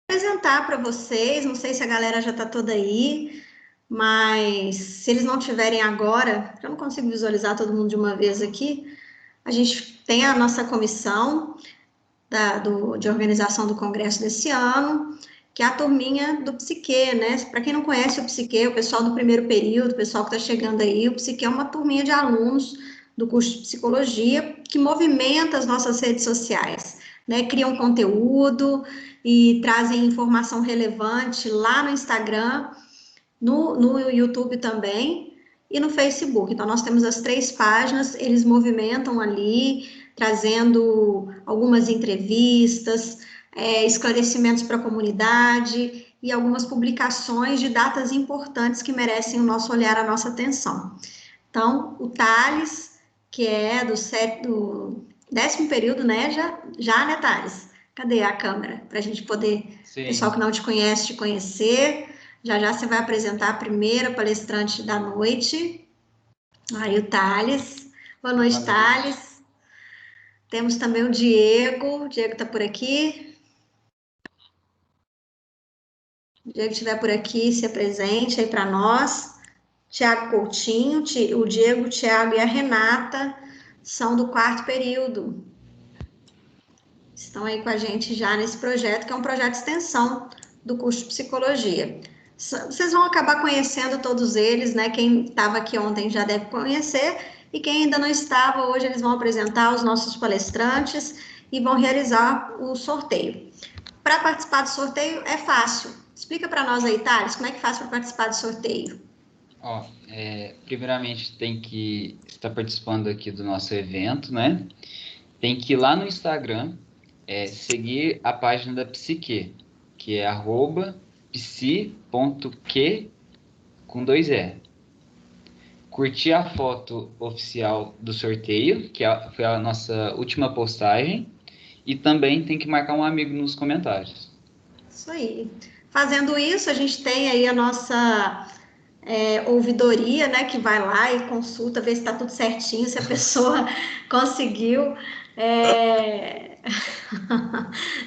apresentar para vocês, não sei se a galera já está toda aí, mas se eles não tiverem agora, eu não consigo visualizar todo mundo de uma vez aqui, a gente tem a nossa comissão de organização do congresso desse ano, que é a turminha do Psiquê, né? Para quem não conhece o Psiquê, o pessoal do primeiro período, o pessoal que está chegando aí, o Psiquê é uma turminha de alunos do curso de psicologia que movimenta as nossas redes sociais, né? Criam conteúdo e trazem informação relevante lá no Instagram, no YouTube também e no Facebook. Então, nós temos as 3 páginas, eles movimentam ali, trazendo algumas entrevistas, esclarecimentos para a comunidade e algumas publicações de datas importantes que merecem o nosso olhar, a nossa atenção. Então, o Thales, que é do 10º período, né? Já, né, Thales? Cadê a câmera? Para a gente poder, pessoal que não te conhece, te conhecer. Já já você vai apresentar a primeira palestrante da noite. Aí o Thales. Boa noite, Thales. Temos também o Diego. O Diego está por aqui. O Diego estiver por aqui, se apresente aí para nós. Tiago Coutinho, o Diego, o Tiago e a Renata são do 4º período. Estão aí com a gente já nesse projeto, que é um projeto de extensão do curso de psicologia. Vocês vão acabar conhecendo todos eles, né? Quem estava aqui ontem já deve conhecer, e quem ainda não estava, hoje eles vão apresentar os nossos palestrantes e vão realizar o sorteio. Para participar do sorteio é fácil. Explica para nós aí, Thales, como é que faz para participar do sorteio? Primeiramente tem que estar participando aqui do nosso evento, né? Tem que ir lá no Instagram, seguir a página da Psiquê, que é @psi.que com 2 E. Curtir a foto oficial do sorteio, que foi a nossa última postagem, e também tem que marcar um amigo nos comentários. Isso aí. Fazendo isso, a gente tem aí a nossa ouvidoria, né, que vai lá e consulta, vê se está tudo certinho, se a pessoa conseguiu,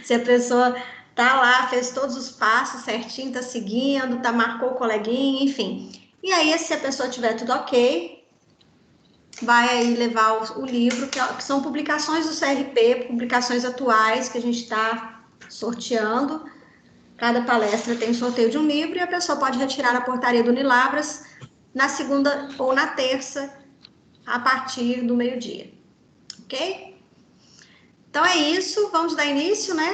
se a pessoa tá lá, fez todos os passos certinho, tá seguindo, marcou o coleguinha, enfim. E aí, se a pessoa tiver tudo ok, vai aí levar o livro, que são publicações do CRP, publicações atuais que a gente está sorteando. Cada palestra tem um sorteio de um livro e a pessoa pode retirar na portaria do Unilabras na segunda ou na terça, a partir do meio-dia. Ok? Então é isso, vamos dar início, né?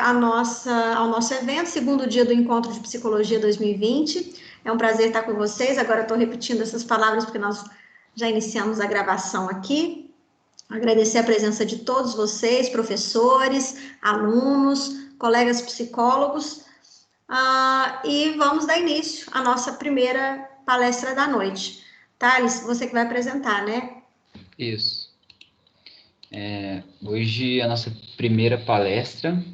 Ao nosso evento, segundo dia do Encontro de Psicologia 2020. É um prazer estar com vocês. Agora estou repetindo essas palavras porque nós já iniciamos a gravação aqui. Agradecer a presença de todos vocês, professores, alunos, colegas psicólogos. E vamos dar início à nossa primeira palestra da noite. Thales, você que vai apresentar, né? Isso. Hoje a nossa primeira palestra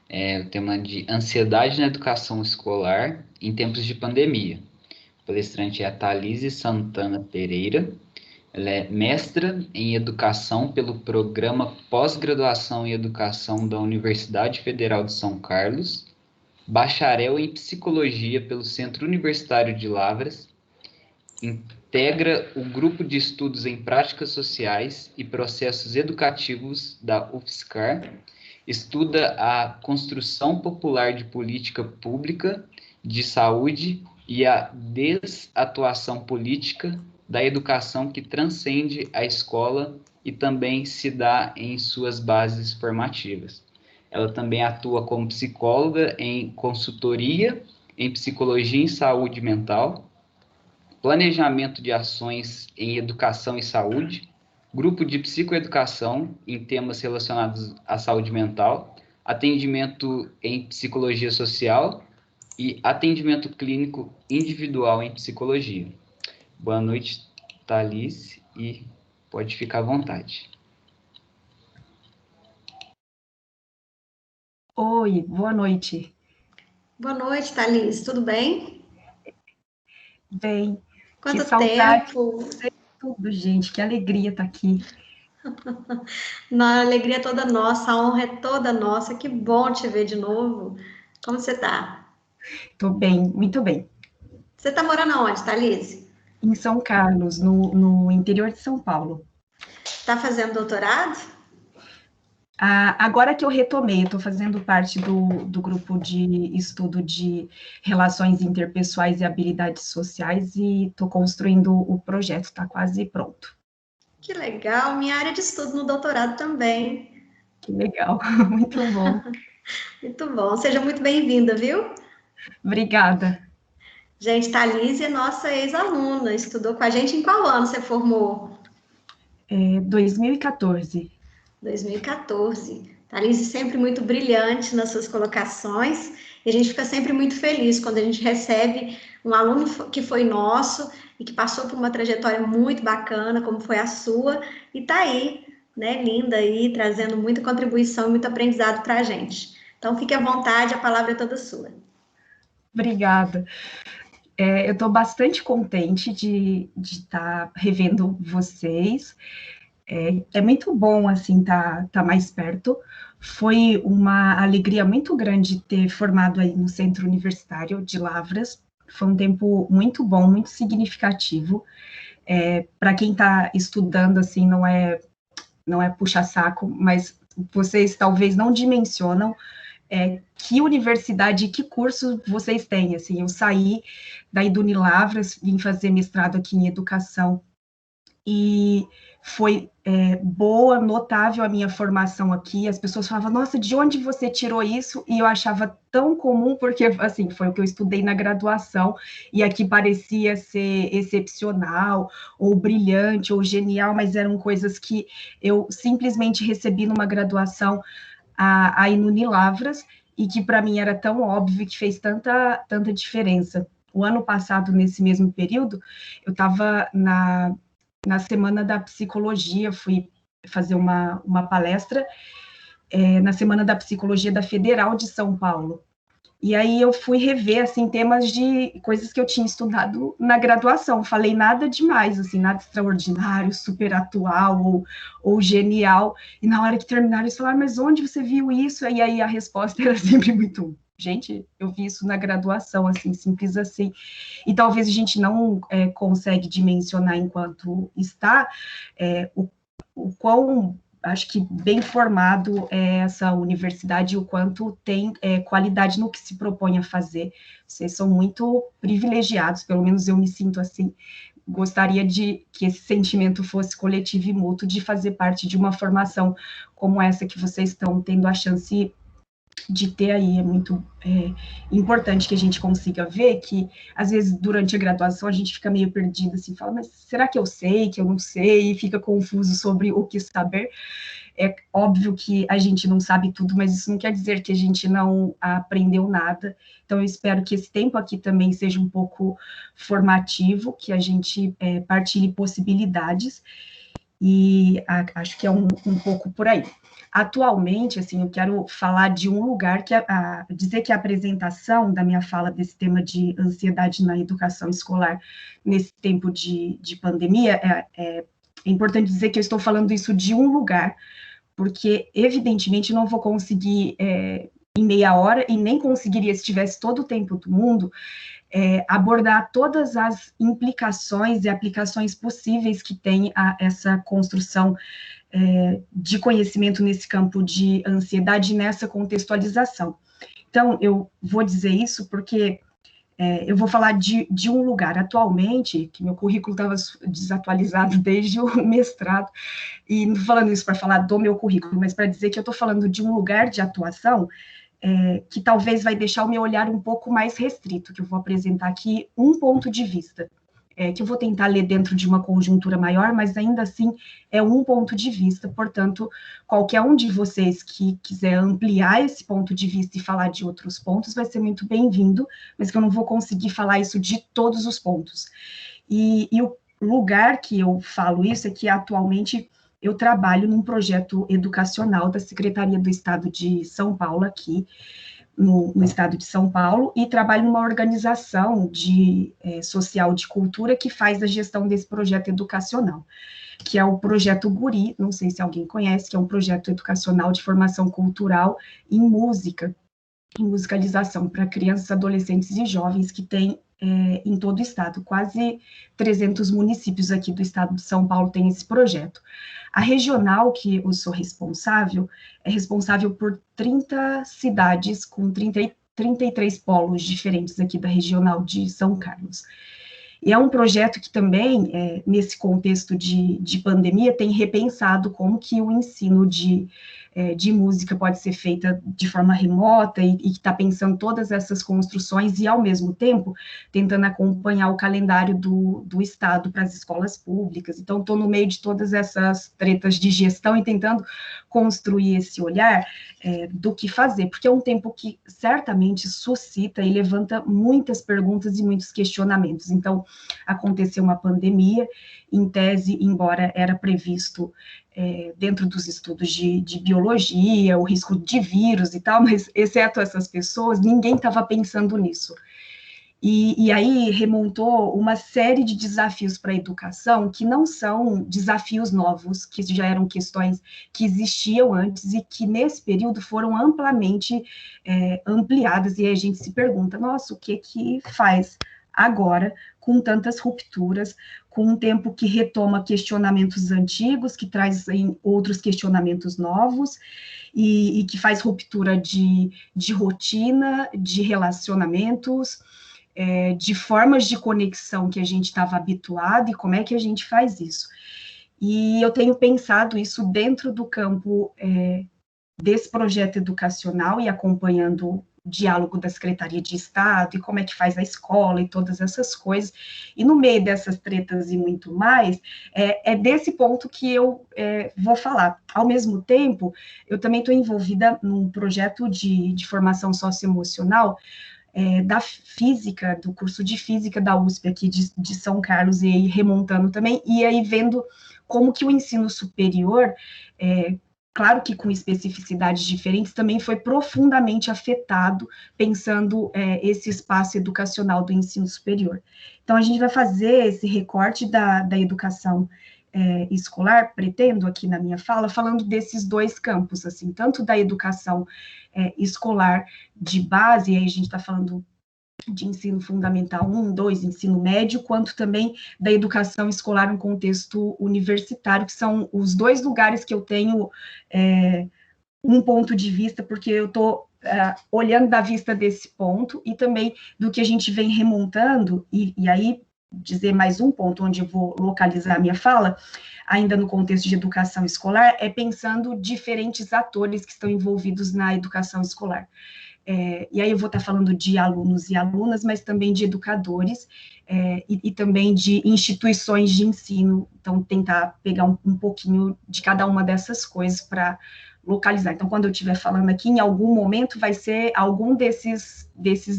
é o tema de ansiedade na educação escolar em tempos de pandemia. A palestrante é a Thalise Santana Pereira. Ela é mestra em educação pelo programa Pós-Graduação em Educação da Universidade Federal de São Carlos, bacharel em psicologia pelo Centro Universitário de Lavras, integra o Grupo de Estudos em Práticas Sociais e Processos Educativos da UFSCar, estuda a construção popular de política pública de saúde e a desatuação política da educação que transcende a escola e também se dá em suas bases formativas. Ela também atua como psicóloga em consultoria em psicologia e saúde mental, planejamento de ações em educação e saúde, grupo de psicoeducação em temas relacionados à saúde mental, atendimento em psicologia social e atendimento clínico individual em psicologia. Boa noite, Thalise, e pode ficar à vontade. Oi, boa noite. Boa noite, Thalise, tudo bem? Bem, Quanto que saudade tempo! de tudo, gente, que alegria estar aqui. A alegria é toda nossa, a honra é toda nossa, que bom te ver de novo. Como você tá? Estou bem, muito bem. Você tá morando aonde, Thalise? Em São Carlos, no interior de São Paulo. Tá fazendo doutorado? Agora que eu retomei, estou fazendo parte do grupo de estudo de relações interpessoais e habilidades sociais e estou construindo o projeto, está quase pronto. Que legal, minha área de estudo no doutorado também. Que legal, muito bom. Muito bom, seja muito bem-vinda, viu? Obrigada. Gente, Thalise é nossa ex-aluna, estudou com a gente em qual ano você formou? 2014. 2014. Thalise sempre muito brilhante nas suas colocações, e a gente fica sempre muito feliz quando a gente recebe um aluno que foi nosso e que passou por uma trajetória muito bacana, como foi a sua, e tá aí, né, linda aí, trazendo muita contribuição e muito aprendizado para a gente. Então, fique à vontade, a palavra é toda sua. Obrigada. Eu estou bastante contente de estar revendo vocês. É muito bom, assim, tá mais perto. Foi uma alegria muito grande ter formado aí no Centro Universitário de Lavras. Foi um tempo muito bom, muito significativo. Para quem está estudando, assim, não é puxa-saco, mas vocês talvez não dimensionam que universidade e que curso vocês têm. Assim, eu saí daí do Unilavras, vim fazer mestrado aqui em educação e foi boa, notável a minha formação aqui. As pessoas falavam, nossa, de onde você tirou isso? E eu achava tão comum, porque, assim, foi o que eu estudei na graduação, e aqui parecia ser excepcional, ou brilhante, ou genial, mas eram coisas que eu simplesmente recebi numa graduação aí no Unilavras, e que para mim era tão óbvio, que fez tanta diferença. O ano passado, nesse mesmo período, eu estava na Semana da Psicologia, fui fazer uma palestra na Semana da Psicologia da Federal de São Paulo. E aí eu fui rever, assim, temas de coisas que eu tinha estudado na graduação. Falei nada demais, assim, nada extraordinário, super atual ou genial. E na hora que terminaram, eles falaram, mas onde você viu isso? E aí a resposta era sempre muito, gente, eu vi isso na graduação, assim, simples assim. E talvez a gente não consegue dimensionar enquanto está o quão, acho que bem formado é essa universidade e o quanto tem qualidade no que se propõe a fazer. Vocês são muito privilegiados, pelo menos eu me sinto assim. Gostaria de que esse sentimento fosse coletivo e mútuo, de fazer parte de uma formação como essa que vocês estão tendo a chance de ter aí. É muito importante que a gente consiga ver que, às vezes, durante a graduação, a gente fica meio perdido, assim, fala, mas será que eu sei, que eu não sei, e fica confuso sobre o que saber. É óbvio que a gente não sabe tudo, mas isso não quer dizer que a gente não aprendeu nada. Então, eu espero que esse tempo aqui também seja um pouco formativo, que a gente partilhe possibilidades, e acho que é um pouco por aí. Atualmente, assim, eu quero falar de um lugar que dizer que a apresentação da minha fala desse tema de ansiedade na educação escolar nesse tempo de pandemia é importante dizer que eu estou falando isso de um lugar, porque evidentemente não vou conseguir em meia hora, e nem conseguiria se tivesse todo o tempo do mundo, abordar todas as implicações e aplicações possíveis que tem essa construção de conhecimento nesse campo de ansiedade, nessa contextualização. Então, eu vou dizer isso porque eu vou falar de um lugar atualmente, que meu currículo estava desatualizado desde o mestrado, e não falando isso para falar do meu currículo, mas para dizer que eu estou falando de um lugar de atuação que talvez vai deixar o meu olhar um pouco mais restrito, que eu vou apresentar aqui um ponto de vista, que eu vou tentar ler dentro de uma conjuntura maior, mas ainda assim é um ponto de vista. Portanto, qualquer um de vocês que quiser ampliar esse ponto de vista e falar de outros pontos vai ser muito bem-vindo, mas que eu não vou conseguir falar isso de todos os pontos. E o lugar que eu falo isso é que atualmente eu trabalho num projeto educacional da Secretaria do Estado de São Paulo, aqui no estado de São Paulo, e trabalho numa organização social de cultura que faz a gestão desse projeto educacional, que é o Projeto Guri, não sei se alguém conhece, que é um projeto educacional de formação cultural em música, em musicalização para crianças, adolescentes e jovens que tem em todo o estado. Quase 300 municípios aqui do estado de São Paulo têm esse projeto. A regional que eu sou responsável é responsável por 30 cidades com 33 polos diferentes aqui da regional de São Carlos. E é um projeto que também, nesse contexto de pandemia, tem repensado como que o ensino de música pode ser feita de forma remota e que está pensando todas essas construções e, ao mesmo tempo, tentando acompanhar o calendário do Estado para as escolas públicas. Então, estou no meio de todas essas tretas de gestão e tentando construir esse olhar do que fazer, porque é um tempo que certamente suscita e levanta muitas perguntas e muitos questionamentos. Então, aconteceu uma pandemia, em tese, embora era previsto dentro dos estudos de biologia, o risco de vírus e tal, mas, exceto essas pessoas, ninguém estava pensando nisso. E aí remontou uma série de desafios para a educação que não são desafios novos, que já eram questões que existiam antes e que nesse período foram amplamente ampliadas, e aí a gente se pergunta, nossa, o que faz agora com tantas rupturas, com um tempo que retoma questionamentos antigos, que traz outros questionamentos novos, e que faz ruptura de rotina, de relacionamentos, de formas de conexão que a gente estava habituado, e como é que a gente faz isso. E eu tenho pensado isso dentro do campo desse projeto educacional e acompanhando o diálogo da Secretaria de Estado e como é que faz a escola e todas essas coisas, e no meio dessas tretas e muito mais, é desse ponto que eu vou falar. Ao mesmo tempo, eu também estou envolvida num projeto de formação socioemocional da física, do curso de física da USP aqui de São Carlos, e aí remontando também, e aí vendo como que o ensino superior, claro que com especificidades diferentes, também foi profundamente afetado, pensando esse espaço educacional do ensino superior. Então, a gente vai fazer esse recorte da educação escolar, pretendo aqui na minha fala, falando desses dois campos, assim, tanto da educação escolar de base, e aí a gente está falando de ensino fundamental 1, 2, ensino médio, quanto também da educação escolar no contexto universitário, que são os dois lugares que eu tenho um ponto de vista, porque eu estou olhando da vista desse ponto, e também do que a gente vem remontando, e aí dizer mais um ponto onde eu vou localizar a minha fala, ainda no contexto de educação escolar, é pensando diferentes atores que estão envolvidos na educação escolar. E aí eu vou estar falando de alunos e alunas, mas também de educadores e também de instituições de ensino, então tentar pegar um pouquinho de cada uma dessas coisas para localizar. Então, quando eu estiver falando aqui, em algum momento vai ser algum desses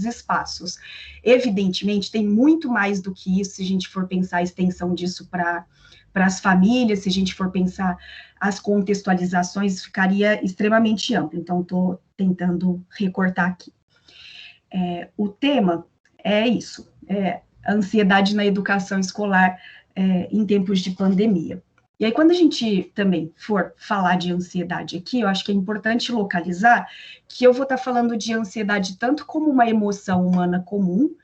espaços. Evidentemente, tem muito mais do que isso, se a gente for pensar a extensão disso para as famílias, se a gente for pensar as contextualizações, ficaria extremamente amplo. Então, estou tentando recortar aqui. O tema é isso, a ansiedade na educação escolar em tempos de pandemia. E aí, quando a gente também for falar de ansiedade aqui, eu acho que é importante localizar que eu vou estar falando de ansiedade tanto como uma emoção humana comum,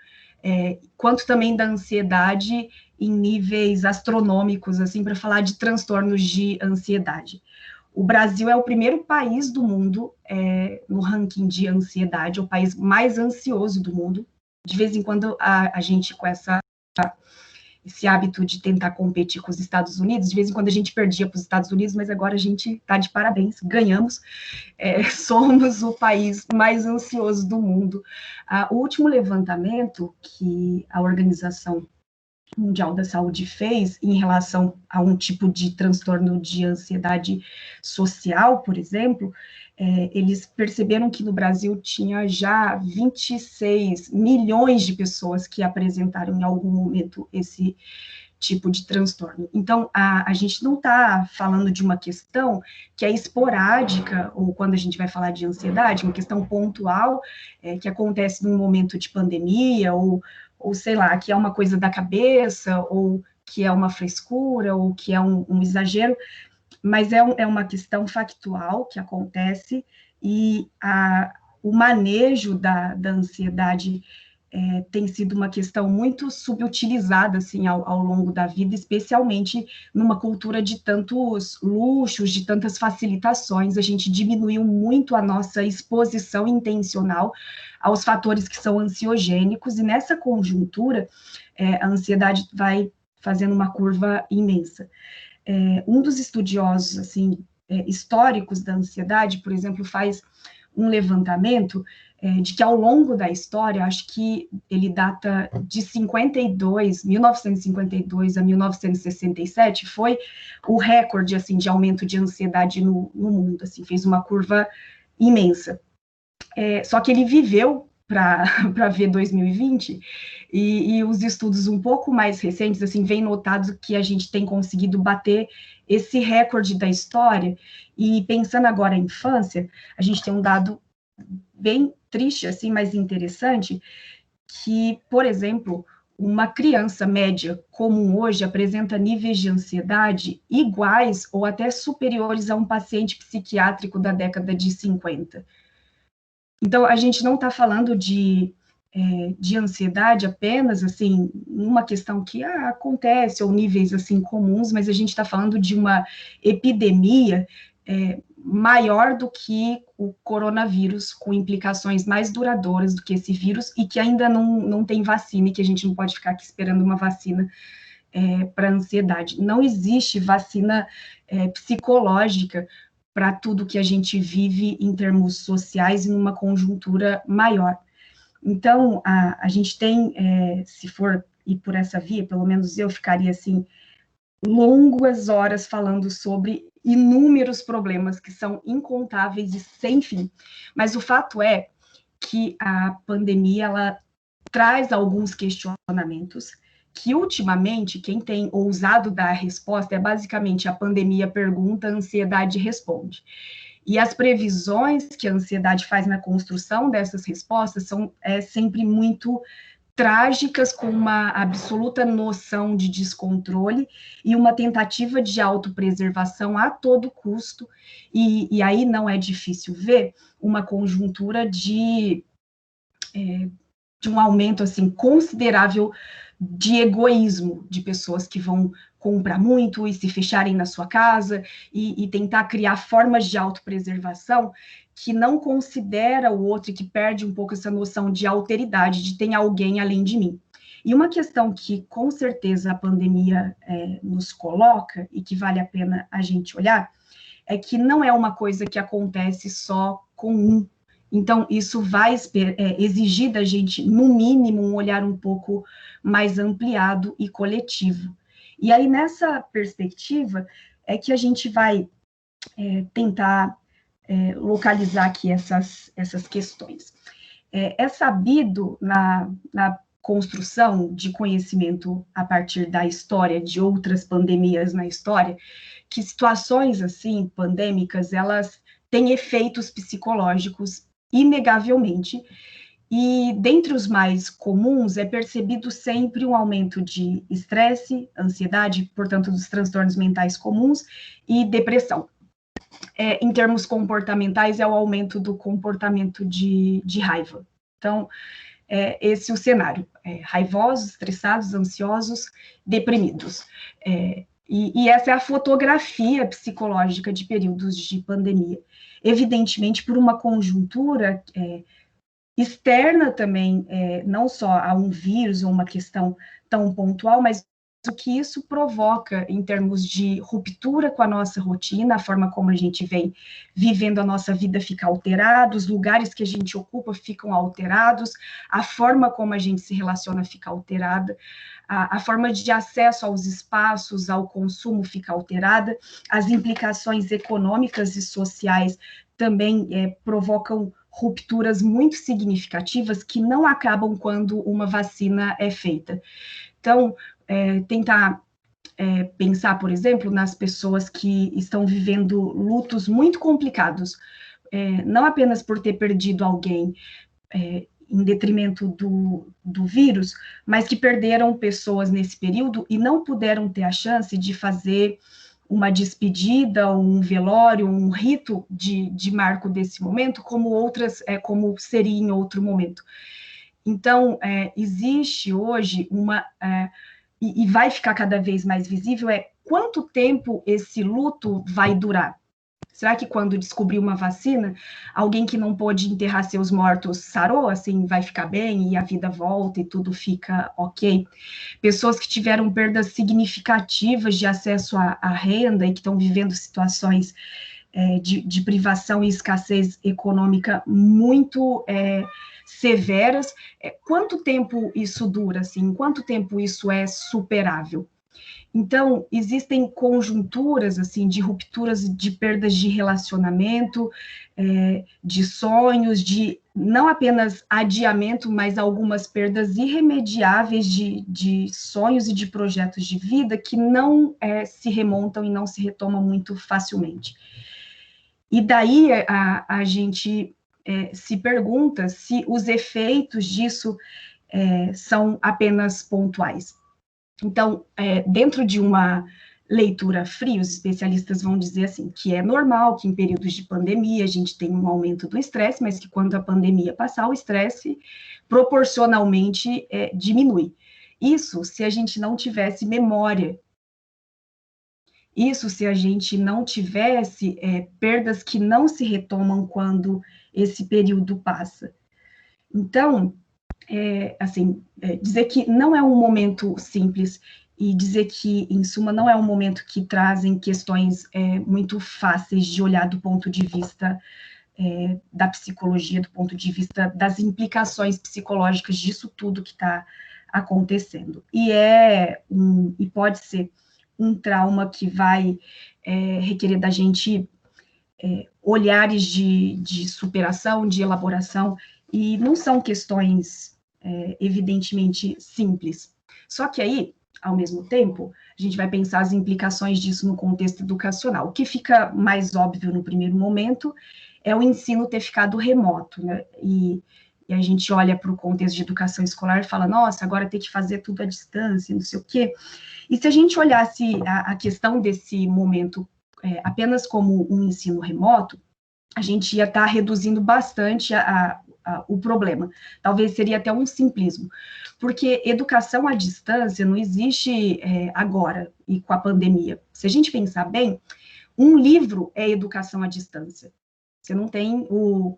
quanto também da ansiedade em níveis astronômicos, assim, para falar de transtornos de ansiedade. O Brasil é o primeiro país do mundo no ranking de ansiedade, é o país mais ansioso do mundo. De vez em quando, a gente, com esse hábito de tentar competir com os Estados Unidos, de vez em quando a gente perdia para os Estados Unidos, mas agora a gente está de parabéns, ganhamos, somos o país mais ansioso do mundo. O último levantamento que a Organização Mundial da Saúde fez em relação a um tipo de transtorno de ansiedade social, por exemplo, eles perceberam que no Brasil tinha já 26 milhões de pessoas que apresentaram em algum momento esse tipo de transtorno. Então, a gente não está falando de uma questão que é esporádica, ou quando a gente vai falar de ansiedade, uma questão pontual, que acontece num momento de pandemia, ou sei lá, que é uma coisa da cabeça, ou que é uma frescura, ou que é um exagero, mas é uma questão factual que acontece, e o manejo da ansiedade tem sido uma questão muito subutilizada, assim, ao longo da vida, especialmente numa cultura de tantos luxos, de tantas facilitações. A gente diminuiu muito a nossa exposição intencional aos fatores que são ansiogênicos, e nessa conjuntura, a ansiedade vai fazendo uma curva imensa. Um dos estudiosos, assim, históricos da ansiedade, por exemplo, faz um levantamento de que ao longo da história, acho que ele data de 1952 a 1967, foi o recorde, assim, de aumento de ansiedade no mundo, assim, fez uma curva imensa. Só que ele viveu para ver 2020, e os estudos um pouco mais recentes, assim, vem notado que a gente tem conseguido bater esse recorde da história, e pensando agora em infância, a gente tem um dado bem triste, assim, mas interessante, que, por exemplo, uma criança média comum hoje apresenta níveis de ansiedade iguais ou até superiores a um paciente psiquiátrico da década de 50. Então, a gente não está falando de ansiedade apenas, assim, uma questão que acontece, ou níveis, assim, comuns, mas a gente está falando de uma epidemia maior do que o coronavírus, com implicações mais duradouras do que esse vírus, e que ainda não tem vacina, e que a gente não pode ficar aqui esperando uma vacina para ansiedade. Não existe vacina psicológica para tudo que a gente vive em termos sociais e numa conjuntura maior. Então, a gente tem, se for ir por essa via, pelo menos eu ficaria, assim, longas horas falando sobre inúmeros problemas que são incontáveis e sem fim. Mas o fato é que a pandemia, ela traz alguns questionamentos que, ultimamente, quem tem ousado dar a resposta é basicamente a pandemia pergunta, a ansiedade responde. E as previsões que a ansiedade faz na construção dessas respostas são sempre muito trágicas, com uma absoluta noção de descontrole e uma tentativa de autopreservação a todo custo, e aí não é difícil ver uma conjuntura de um aumento, assim, considerável de egoísmo, de pessoas que vão comprar muito e se fecharem na sua casa e tentar criar formas de autopreservação que não considera o outro e que perde um pouco essa noção de alteridade, de tem alguém além de mim. E uma questão que, com certeza, a pandemia nos coloca e que vale a pena a gente olhar, é que não é uma coisa que acontece só com um. Então, isso vai exigir da gente, no mínimo, um olhar um pouco mais ampliado e coletivo. E aí, nessa perspectiva, é que a gente vai tentar localizar aqui essas questões. É sabido na construção de conhecimento a partir da história, de outras pandemias na história, que situações assim, pandêmicas, elas têm efeitos psicológicos, inegavelmente, e dentre os mais comuns é percebido sempre um aumento de estresse, ansiedade, portanto, dos transtornos mentais comuns, e depressão. Em termos comportamentais, é o aumento do comportamento de raiva. Então, esse é o cenário: raivosos, estressados, ansiosos, deprimidos. E essa é a fotografia psicológica de períodos de pandemia. Evidentemente, por uma conjuntura externa também, não só a um vírus ou uma questão tão pontual, mas o que isso provoca em termos de ruptura com a nossa rotina, a forma como a gente vem vivendo a nossa vida fica alterada, os lugares que a gente ocupa ficam alterados, a forma como a gente se relaciona fica alterada, a forma de acesso aos espaços, ao consumo fica alterada, as implicações econômicas e sociais também provocam rupturas muito significativas que não acabam quando uma vacina é feita. Então, tentar pensar, por exemplo, nas pessoas que estão vivendo lutos muito complicados, não apenas por ter perdido alguém em detrimento do vírus, mas que perderam pessoas nesse período e não puderam ter a chance de fazer uma despedida, um velório, um rito de marco desse momento, como outras, como seria em outro momento. Então, existe hoje e vai ficar cada vez mais visível, quanto tempo esse luto vai durar? Será que quando descobrir uma vacina, alguém que não pôde enterrar seus mortos sarou, assim, vai ficar bem e a vida volta e tudo fica ok? Pessoas que tiveram perdas significativas de acesso à renda e que estão vivendo situações de privação e escassez econômica muito severas, quanto tempo isso dura, assim? Quanto tempo isso é superável? Então, existem conjunturas, assim, de rupturas, de perdas de relacionamento, de sonhos, de não apenas adiamento, mas algumas perdas irremediáveis de sonhos e de projetos de vida que não se remontam e não se retomam muito facilmente. E daí a gente se pergunta se os efeitos disso são apenas pontuais. Então, dentro de uma leitura fria, os especialistas vão dizer assim, que é normal que em períodos de pandemia a gente tenha um aumento do estresse, mas que quando a pandemia passar, o estresse proporcionalmente diminui. Isso se a gente não tivesse memória. Isso se a gente não tivesse perdas que não se retomam quando esse período passa. Então, dizer que não é um momento simples e dizer que, em suma, não é um momento que trazem questões muito fáceis de olhar do ponto de vista da psicologia, do ponto de vista das implicações psicológicas disso tudo que está acontecendo. E pode ser um trauma que vai requerer da gente olhares de superação, de elaboração, e não são questões evidentemente simples. Só que aí, ao mesmo tempo, a gente vai pensar as implicações disso no contexto educacional. O que fica mais óbvio no primeiro momento é o ensino ter ficado remoto, né? E a gente olha para o contexto de educação escolar e fala, nossa, agora tem que fazer tudo à distância, não sei o quê. E se a gente olhasse a questão desse momento apenas como um ensino remoto, a gente ia estar reduzindo bastante o problema. Talvez seria até um simplismo, porque educação à distância não existe agora e com a pandemia. Se a gente pensar bem, um livro é educação à distância. Você não tem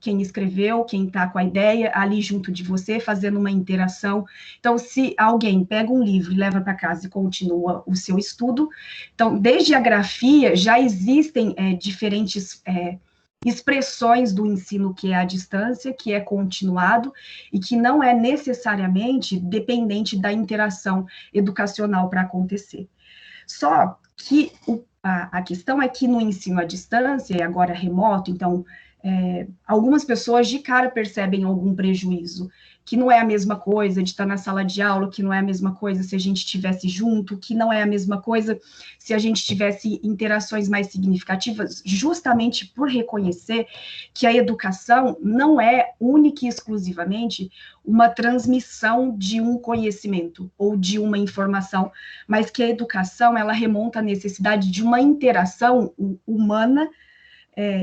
quem escreveu, quem está com a ideia ali junto de você, fazendo uma interação. Então, se alguém pega um livro e leva para casa e continua o seu estudo, então, desde a grafia, já existem diferentes expressões do ensino que é à distância, que é continuado, e que não é necessariamente dependente da interação educacional para acontecer. Só que a questão é que no ensino à distância, e agora remoto, então, algumas pessoas de cara percebem algum prejuízo, que não é a mesma coisa de estar na sala de aula, que não é a mesma coisa se a gente estivesse junto, que não é a mesma coisa se a gente tivesse interações mais significativas, justamente por reconhecer que a educação não é única e exclusivamente uma transmissão de um conhecimento ou de uma informação, mas que a educação, ela remonta à necessidade de uma interação humana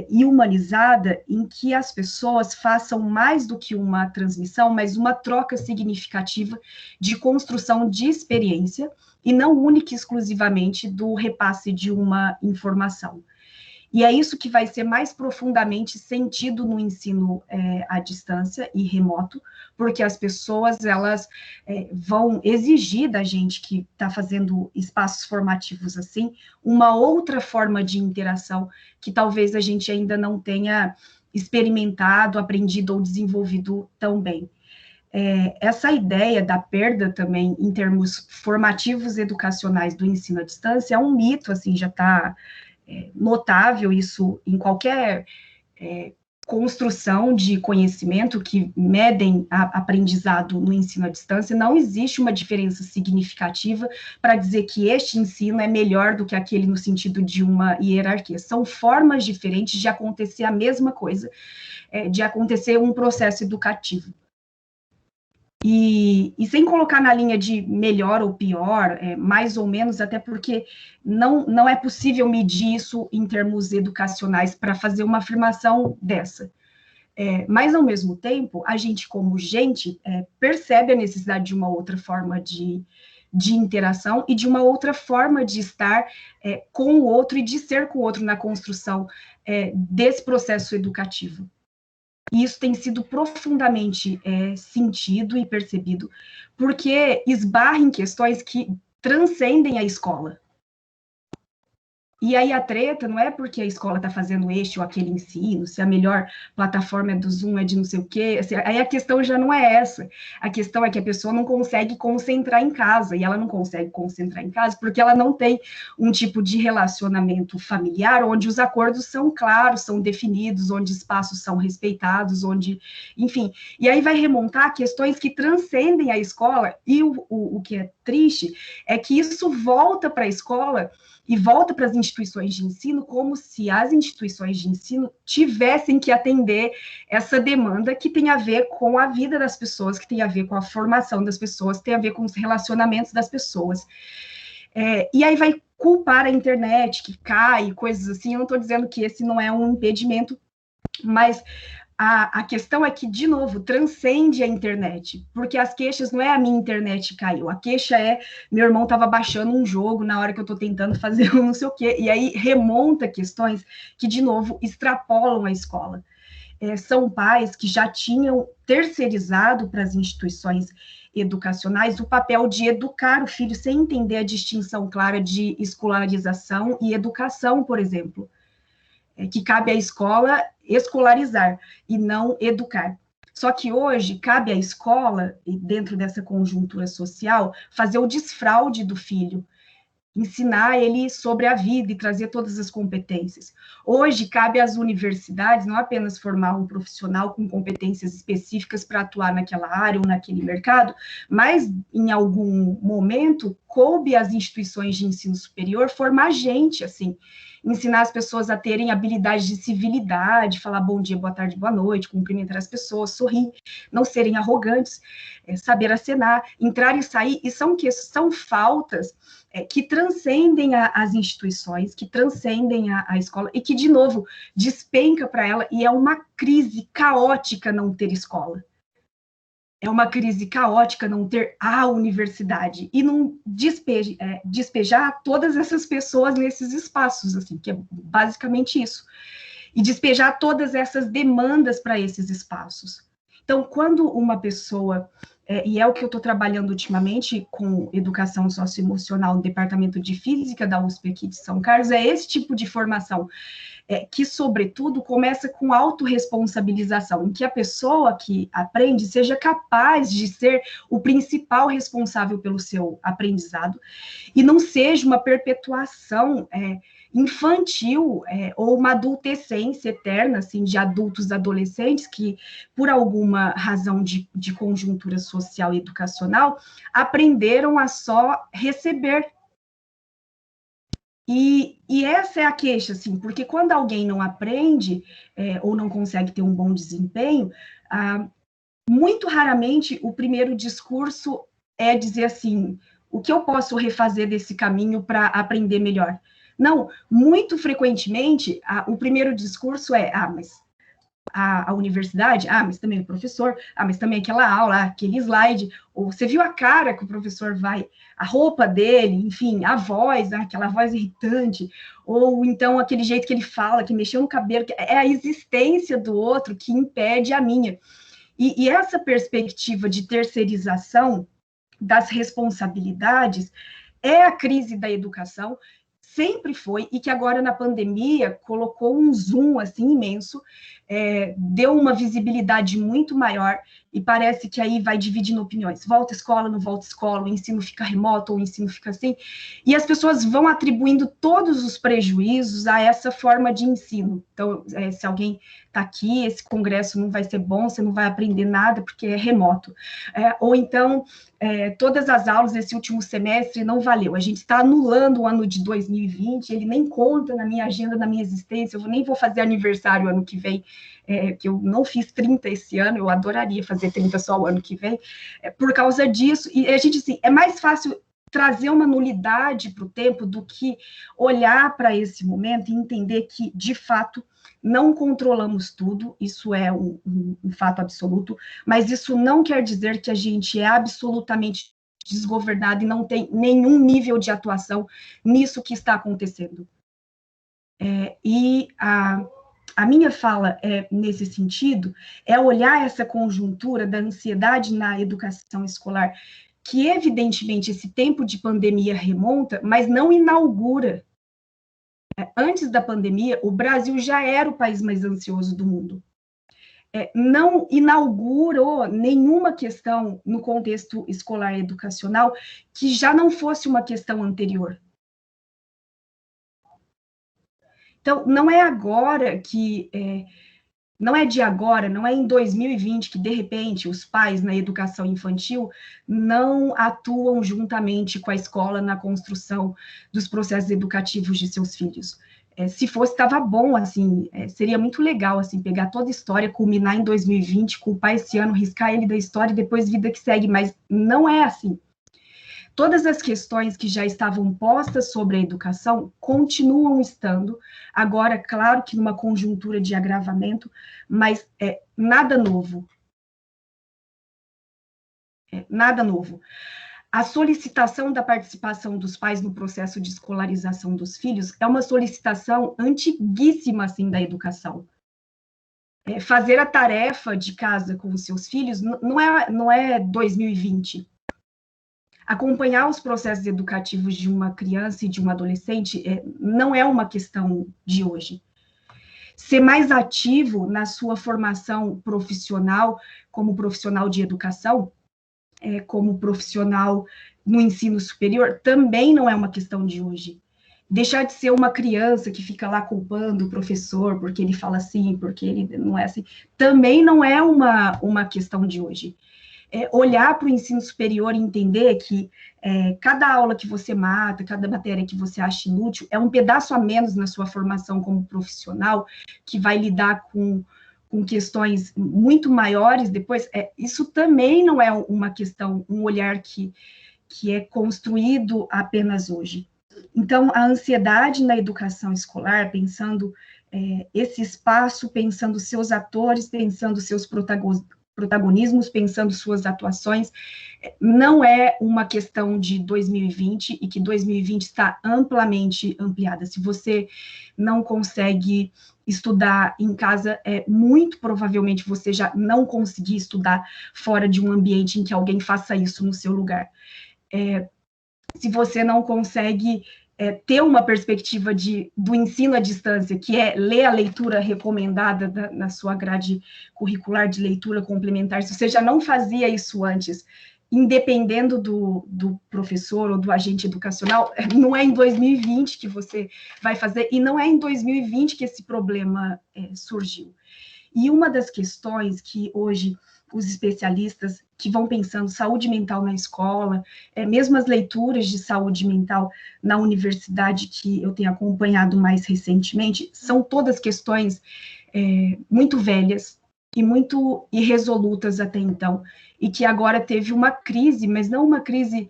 e humanizada, em que as pessoas façam mais do que uma transmissão, mas uma troca significativa de construção de experiência, e não única e exclusivamente do repasse de uma informação. E é isso que vai ser mais profundamente sentido no ensino à distância e remoto, porque as pessoas, elas vão exigir da gente que está fazendo espaços formativos assim, uma outra forma de interação que talvez a gente ainda não tenha experimentado, aprendido ou desenvolvido tão bem. Essa ideia da perda também, em termos formativos educacionais do ensino à distância, é um mito, assim, já está notável isso em qualquer construção de conhecimento que medem aprendizado no ensino à distância, não existe uma diferença significativa para dizer que este ensino é melhor do que aquele no sentido de uma hierarquia. São formas diferentes de acontecer a mesma coisa, de acontecer um processo educativo. E sem colocar na linha de melhor ou pior, mais ou menos, até porque não é possível medir isso em termos educacionais para fazer uma afirmação dessa. Mas, ao mesmo tempo, a gente, como gente, percebe a necessidade de uma outra forma de interação e de uma outra forma de estar com o outro e de ser com o outro na construção desse processo educativo. E isso tem sido profundamente sentido e percebido, porque esbarra em questões que transcendem a escola. E aí a treta não é porque a escola está fazendo este ou aquele ensino, se a melhor plataforma é do Zoom, é de não sei o quê. Aí a questão já não é essa. A questão é que a pessoa não consegue concentrar em casa, e ela não consegue concentrar em casa porque ela não tem um tipo de relacionamento familiar onde os acordos são claros, são definidos, onde espaços são respeitados, onde, enfim. E aí vai remontar questões que transcendem a escola, e o que é triste é que isso volta para a escola e volta para as instituições de ensino como se as instituições de ensino tivessem que atender essa demanda que tem a ver com a vida das pessoas, que tem a ver com a formação das pessoas, que tem a ver com os relacionamentos das pessoas. E aí vai culpar a internet, que cai, coisas assim. Eu não estou dizendo que esse não é um impedimento, mas a questão é que, de novo, transcende a internet, porque as queixas não é a minha internet caiu, a queixa é meu irmão estava baixando um jogo na hora que eu estou tentando fazer um não sei o quê, e aí remonta questões que, de novo, extrapolam a escola. São pais que já tinham terceirizado para as instituições educacionais o papel de educar o filho sem entender a distinção clara de escolarização e educação, por exemplo. Que cabe à escola escolarizar e não educar. Só que hoje cabe à escola, dentro dessa conjuntura social, fazer o desfraude do filho, ensinar ele sobre a vida e trazer todas as competências. Hoje cabe às universidades não apenas formar um profissional com competências específicas para atuar naquela área ou naquele mercado, mas em algum momento coube às instituições de ensino superior formar gente, assim, ensinar as pessoas a terem habilidades de civilidade, falar bom dia, boa tarde, boa noite, cumprimentar as pessoas, sorrir, não serem arrogantes, saber acenar, entrar e sair, e são faltas que transcendem as instituições, que transcendem a escola, e que, de novo, despenca para ela, e é uma crise caótica não ter escola. É uma crise caótica não ter a universidade e não despejar todas essas pessoas nesses espaços, assim, que é basicamente isso. E despejar todas essas demandas para esses espaços. Então, quando uma pessoa, e é o que eu estou trabalhando ultimamente com educação socioemocional no Departamento de Física da USP aqui de São Carlos, é esse tipo de formação que, sobretudo, começa com autorresponsabilização, em que a pessoa que aprende seja capaz de ser o principal responsável pelo seu aprendizado e não seja uma perpetuação infantil ou uma adultescência eterna, assim, de adultos adolescentes que, por alguma razão de conjuntura social e educacional, aprenderam a só receber. E essa é a queixa, assim, porque quando alguém não aprende ou não consegue ter um bom desempenho, muito raramente o primeiro discurso é dizer assim, o que eu posso refazer desse caminho para aprender melhor? Não, muito frequentemente o primeiro discurso é, mas a universidade, mas também o professor, mas também aquela aula, aquele slide, ou você viu a cara que o professor vai, a roupa dele, enfim, a voz, aquela voz irritante, ou então aquele jeito que ele fala, que mexeu no cabelo, é a existência do outro que impede a minha. E essa perspectiva de terceirização das responsabilidades é a crise da educação, sempre foi, e que agora na pandemia colocou um zoom assim imenso, deu uma visibilidade muito maior, e parece que aí vai dividindo opiniões, volta escola, não volta escola, o ensino fica remoto, ou o ensino fica assim, e as pessoas vão atribuindo todos os prejuízos a essa forma de ensino. Então, se alguém está aqui, esse congresso não vai ser bom, você não vai aprender nada porque é remoto. Ou então, todas as aulas desse último semestre não valeu, a gente está anulando o ano de 2020, 2020, ele nem conta na minha agenda, na minha existência, eu nem vou fazer aniversário ano que vem, que eu não fiz 30 esse ano, eu adoraria fazer 30 só o ano que vem, por causa disso, e a gente, assim, é mais fácil trazer uma nulidade para o tempo do que olhar para esse momento e entender que, de fato, não controlamos tudo, isso é um fato absoluto, mas isso não quer dizer que a gente é absolutamente desgovernado e não tem nenhum nível de atuação nisso que está acontecendo. E a minha fala nesse sentido é olhar essa conjuntura da ansiedade na educação escolar, que evidentemente esse tempo de pandemia remonta, mas não inaugura. Antes da pandemia, o Brasil já era o país mais ansioso do mundo. Não inaugurou nenhuma questão no contexto escolar e educacional que já não fosse uma questão anterior. Então, não é agora que... não é de agora, não é em 2020 que, de repente, os pais na educação infantil não atuam juntamente com a escola na construção dos processos educativos de seus filhos. Se fosse, estava bom, assim, seria muito legal, assim, pegar toda a história, culminar em 2020, culpar esse ano, riscar ele da história e depois vida que segue, mas não é assim. Todas as questões que já estavam postas sobre a educação continuam estando, agora, claro que numa conjuntura de agravamento, mas nada novo. Nada novo. A solicitação da participação dos pais no processo de escolarização dos filhos é uma solicitação antiguíssima, assim, da educação. Fazer a tarefa de casa com os seus filhos não é 2020. Acompanhar os processos educativos de uma criança e de um adolescente não é uma questão de hoje. Ser mais ativo na sua formação profissional, como profissional de educação, como profissional no ensino superior, também não é uma questão de hoje. Deixar de ser uma criança que fica lá culpando o professor porque ele fala assim, porque ele não é assim, também não é uma questão de hoje. Olhar para o ensino superior e entender que cada aula que você mata, cada matéria que você acha inútil, é um pedaço a menos na sua formação como profissional, que vai lidar com questões muito maiores depois, isso também não é uma questão, um olhar que é construído apenas hoje. Então, a ansiedade na educação escolar, pensando esse espaço, pensando seus atores, pensando seus protagonismos, pensando suas atuações, não é uma questão de 2020 e que 2020 está amplamente ampliada. Se você não consegue estudar em casa, muito provavelmente você já não conseguir estudar fora de um ambiente em que alguém faça isso no seu lugar. Se você não consegue ter uma perspectiva do ensino à distância, que é ler a leitura recomendada na sua grade curricular de leitura complementar, se você já não fazia isso antes, independendo do professor ou do agente educacional, não é em 2020 que você vai fazer, e não é em 2020 que esse problema surgiu. E uma das questões que hoje os especialistas que vão pensando saúde mental na escola, mesmo as leituras de saúde mental na universidade que eu tenho acompanhado mais recentemente, são todas questões muito velhas e muito irresolutas até então, e que agora teve uma crise, mas não uma crise,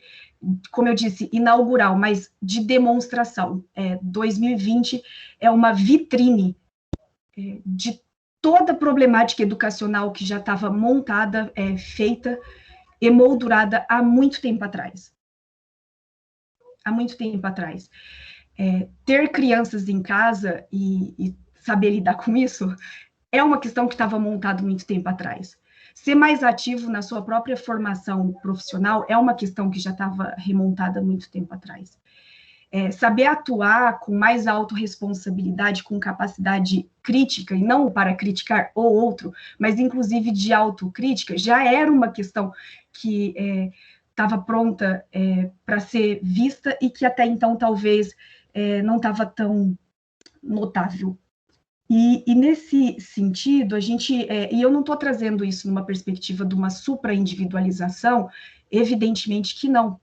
como eu disse, inaugural, mas de demonstração. 2020 é uma vitrine de toda a problemática educacional que já estava montada, feita, emoldurada há muito tempo atrás. Há muito tempo atrás. Ter crianças em casa e saber lidar com isso é uma questão que estava montada muito tempo atrás. Ser mais ativo na sua própria formação profissional é uma questão que já estava remontada há muito tempo atrás. Saber atuar com mais autorresponsabilidade, com capacidade crítica, e não para criticar o outro, mas inclusive de autocrítica, já era uma questão que estava pronta para ser vista e que até então talvez não estava tão notável. E nesse sentido, a gente, e eu não estou trazendo isso numa perspectiva de uma supra-individualização, Evidentemente que não,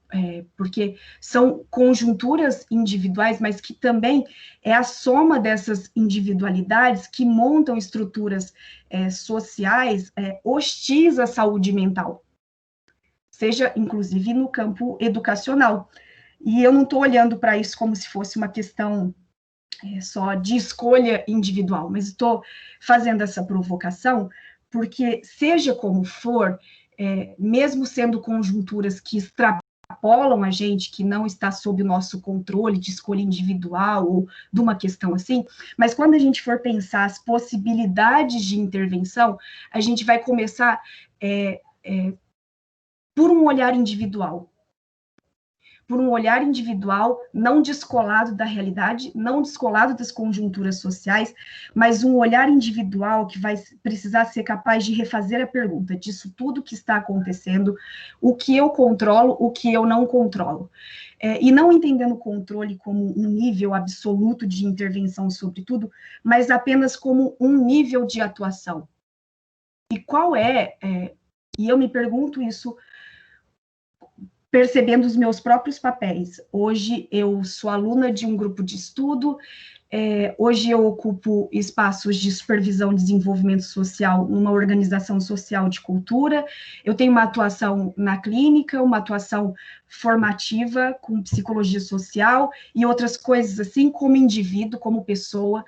porque são conjunturas individuais, mas que também é a soma dessas individualidades que montam estruturas sociais hostis à saúde mental, seja inclusive no campo educacional. E eu não estou olhando para isso como se fosse uma questão só de escolha individual, mas estou fazendo essa provocação porque, seja como for, mesmo sendo conjunturas que extrapolam a gente, que não está sob o nosso controle de escolha individual ou de uma questão assim, mas quando a gente for pensar as possibilidades de intervenção, a gente vai começar por um olhar individual, não descolado da realidade, não descolado das conjunturas sociais, mas um olhar individual que vai precisar ser capaz de refazer a pergunta disso tudo que está acontecendo, o que eu controlo, o que eu não controlo. E não entendendo o controle como um nível absoluto de intervenção sobre tudo, mas apenas como um nível de atuação. E qual e eu me pergunto isso percebendo os meus próprios papéis. Hoje eu sou aluna de um grupo de estudo, hoje eu ocupo espaços de supervisão e desenvolvimento social numa organização social de cultura, eu tenho uma atuação na clínica, uma atuação formativa com psicologia social e outras coisas assim, como indivíduo, como pessoa,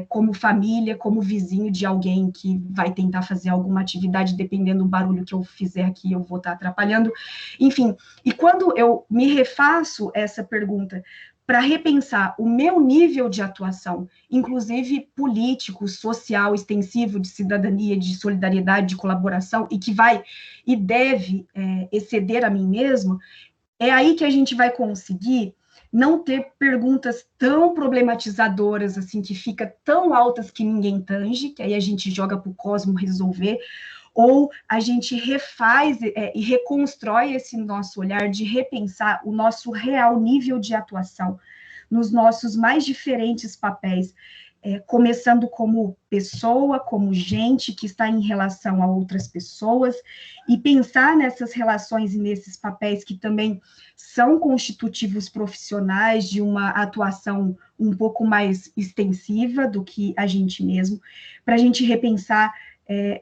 como família, como vizinho de alguém que vai tentar fazer alguma atividade, dependendo do barulho que eu fizer aqui, eu vou estar atrapalhando, enfim. E quando eu me refaço essa pergunta para repensar o meu nível de atuação, inclusive político, social, extensivo, de cidadania, de solidariedade, de colaboração, e que vai e deve exceder a mim mesmo, é aí que a gente vai conseguir não ter perguntas tão problematizadoras, assim, que fica tão altas que ninguém tange, que aí a gente joga para o cosmo resolver, ou a gente refaz e reconstrói esse nosso olhar de repensar o nosso real nível de atuação nos nossos mais diferentes papéis, começando como pessoa, como gente que está em relação a outras pessoas, e pensar nessas relações e nesses papéis que também são constitutivos profissionais de uma atuação um pouco mais extensiva do que a gente mesmo, para a gente repensar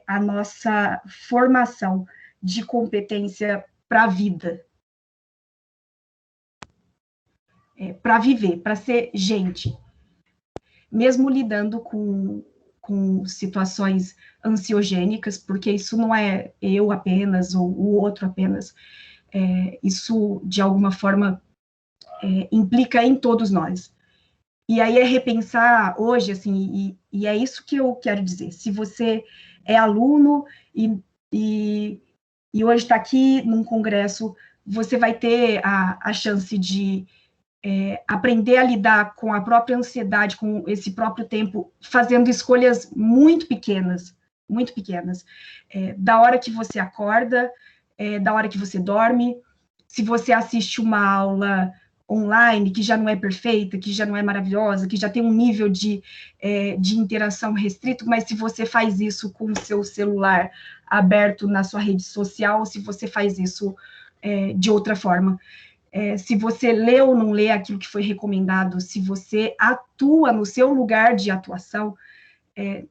a nossa formação de competência para a vida, para viver, para ser gente, mesmo lidando com situações ansiogênicas, porque isso não é eu apenas, ou o outro apenas, isso, de alguma forma, implica em todos nós. E aí é repensar hoje, assim, e é isso que eu quero dizer. Se você é aluno e hoje está aqui num congresso, você vai ter a chance de aprender a lidar com a própria ansiedade, com esse próprio tempo, fazendo escolhas muito pequenas, da hora que você acorda, da hora que você dorme, se você assiste uma aula online, que já não é perfeita, que já não é maravilhosa, que já tem um nível de interação restrito, mas se você faz isso com o seu celular aberto na sua rede social, ou se você faz isso de outra forma. Se você lê ou não lê aquilo que foi recomendado, se você atua no seu lugar de atuação,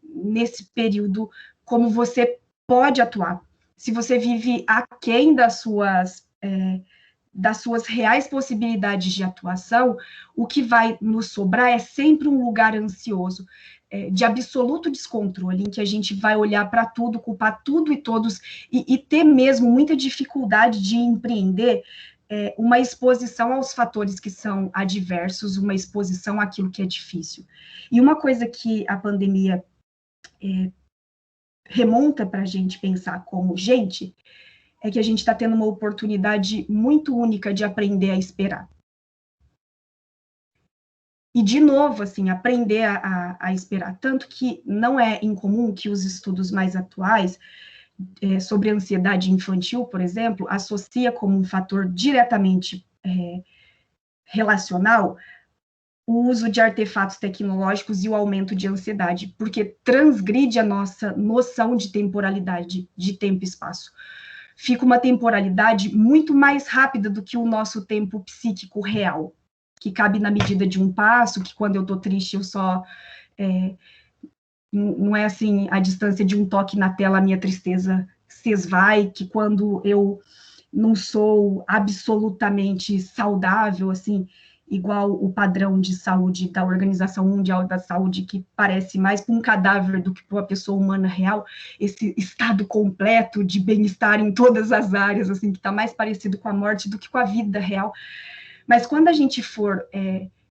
nesse período, como você pode atuar. Se você vive aquém das suas reais possibilidades de atuação, o que vai nos sobrar é sempre um lugar ansioso, de absoluto descontrole, em que a gente vai olhar para tudo, culpar tudo e todos, e ter mesmo muita dificuldade de empreender uma exposição aos fatores que são adversos, uma exposição àquilo que é difícil. E uma coisa que a pandemia remonta para a gente pensar como gente, é que a gente está tendo uma oportunidade muito única de aprender a esperar. E, de novo, assim, aprender a esperar. Tanto que não é incomum que os estudos mais atuais sobre ansiedade infantil, por exemplo, associa como um fator diretamente relacional o uso de artefatos tecnológicos e o aumento de ansiedade, porque transgride a nossa noção de temporalidade, de tempo e espaço. fica uma temporalidade muito mais rápida do que o nosso tempo psíquico real, que cabe na medida de um passo, que quando eu estou triste eu só... não é assim, a distância de um toque na tela, a minha tristeza se esvai, que quando eu não sou absolutamente saudável, assim, igual o padrão de saúde da Organização Mundial da Saúde, que parece mais para um cadáver do que para uma pessoa humana real, esse estado completo de bem-estar em todas as áreas, assim, que está mais parecido com a morte do que com a vida real. Mas quando a gente for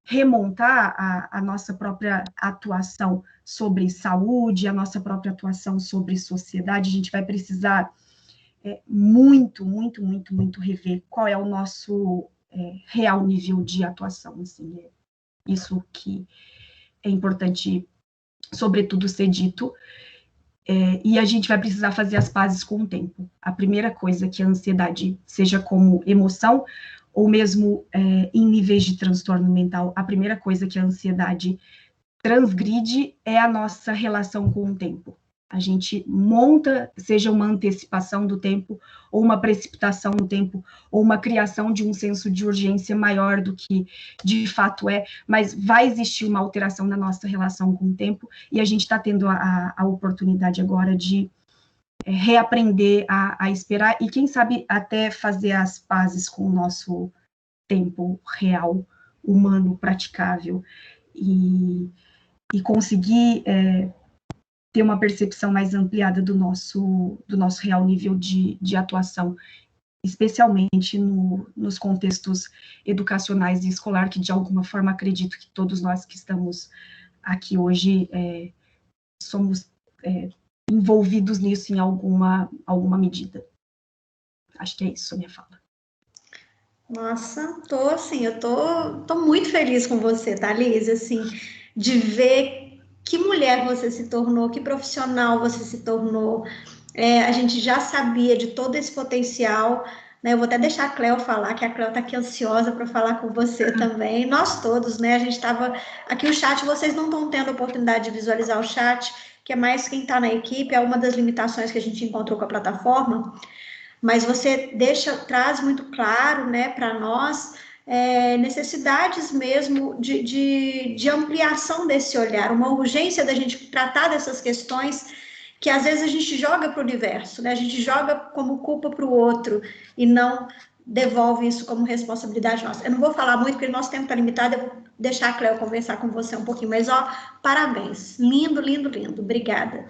remontar a nossa própria atuação sobre saúde, a nossa própria atuação sobre sociedade, a gente vai precisar muito rever qual é o nosso real nível de atuação, assim, isso que é importante, sobretudo, ser dito, e a gente vai precisar fazer as pazes com o tempo. A primeira coisa que a ansiedade, seja como emoção, ou mesmo em níveis de transtorno mental, a primeira coisa que a ansiedade transgride é a nossa relação com o tempo. A gente monta, seja uma antecipação do tempo, ou uma precipitação no tempo, ou uma criação de um senso de urgência maior do que de fato é, mas vai existir uma alteração na nossa relação com o tempo, e a gente está tendo a oportunidade agora de reaprender a esperar, e quem sabe até fazer as pazes com o nosso tempo real, humano, praticável, e conseguir ter uma percepção mais ampliada do nosso real nível de atuação, especialmente nos contextos educacionais e escolar, que de alguma forma acredito que todos nós que estamos aqui hoje somos envolvidos nisso em alguma medida. Acho que é isso a minha fala. Nossa, eu tô muito feliz com você, Thalise, assim, de ver que mulher você se tornou, que profissional você se tornou. A gente já sabia de todo esse potencial, né? Eu vou até deixar a Cleo falar, que a Cleo tá aqui ansiosa para falar com você também. Nós todos, né? A gente estava aqui, o chat, vocês não estão tendo a oportunidade de visualizar o chat, que é mais quem está na equipe, é uma das limitações que a gente encontrou com a plataforma. Mas você traz muito claro, né, para nós, necessidades mesmo de ampliação desse olhar, uma urgência da gente tratar dessas questões que às vezes a gente joga para o universo, né, a gente joga como culpa para o outro e não devolve isso como responsabilidade nossa. Eu não vou falar muito, porque o nosso tempo está limitado, eu vou deixar a Cleo conversar com você um pouquinho, mas, parabéns, lindo, lindo, lindo, obrigada.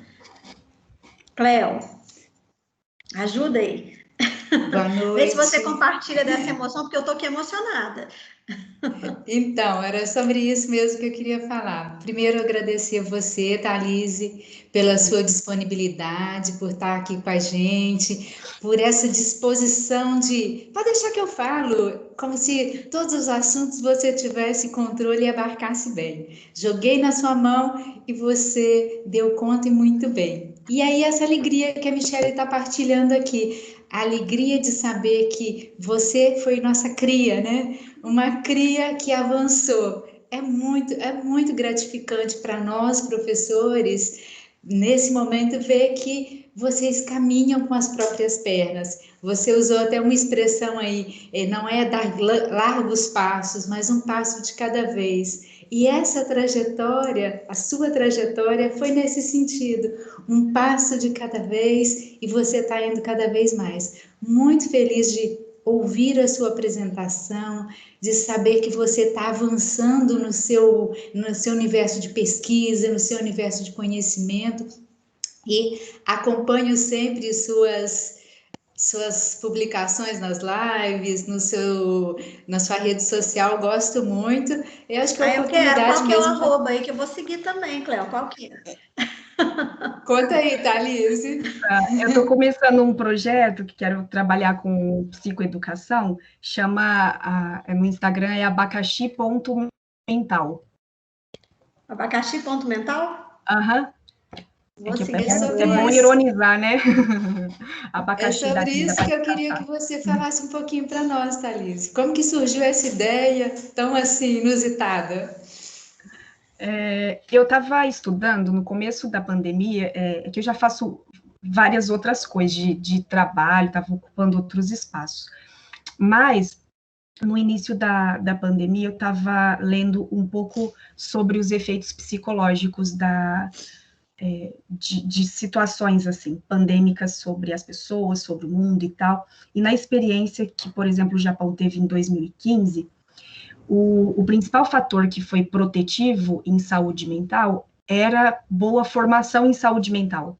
Cleo, ajuda aí. Boa noite. Vê se você compartilha dessa emoção, porque eu tô aqui emocionada. Então, era sobre isso mesmo que eu queria falar. Primeiro, agradecer a você, Thalise, pela sua disponibilidade, por estar aqui com a gente, por essa disposição de... Pode deixar que eu falo, como se todos os assuntos você tivesse controle e abarcasse bem. Joguei na sua mão e você deu conta e muito bem. E aí, essa alegria que a Michele está partilhando aqui, a alegria de saber que você foi nossa cria, né? Uma cria que avançou. É muito gratificante para nós, professores, nesse momento, ver que vocês caminham com as próprias pernas. Você usou até uma expressão aí, não é dar largos passos, mas um passo de cada vez. E essa trajetória, a sua trajetória, foi nesse sentido, um passo de cada vez, e você está indo cada vez mais. Muito feliz de ouvir a sua apresentação, de saber que você está avançando no seu universo de pesquisa, no seu universo de conhecimento, e acompanho sempre suas publicações nas lives, na sua rede social, gosto muito. Eu acho que a oportunidade qual que é o arroba aí que eu vou seguir também, Cleo? Qual que é? Conta aí, Thalise. Eu estou começando um projeto que quero trabalhar com psicoeducação, no Instagram é abacaxi.mental. Abacaxi.mental? Aham. É bom ironizar, né? Abacaxi é sobre isso que eu queria que você falasse um pouquinho para nós, Thalise. Como que surgiu essa ideia tão assim inusitada? Eu estava estudando no começo da pandemia, que eu já faço várias outras coisas, de trabalho, estava ocupando outros espaços. Mas, no início da pandemia, eu estava lendo um pouco sobre os efeitos psicológicos de situações, assim, pandêmicas sobre as pessoas, sobre o mundo e tal, e na experiência que, por exemplo, o Japão teve em 2015, o principal fator que foi protetivo em saúde mental era boa formação em saúde mental.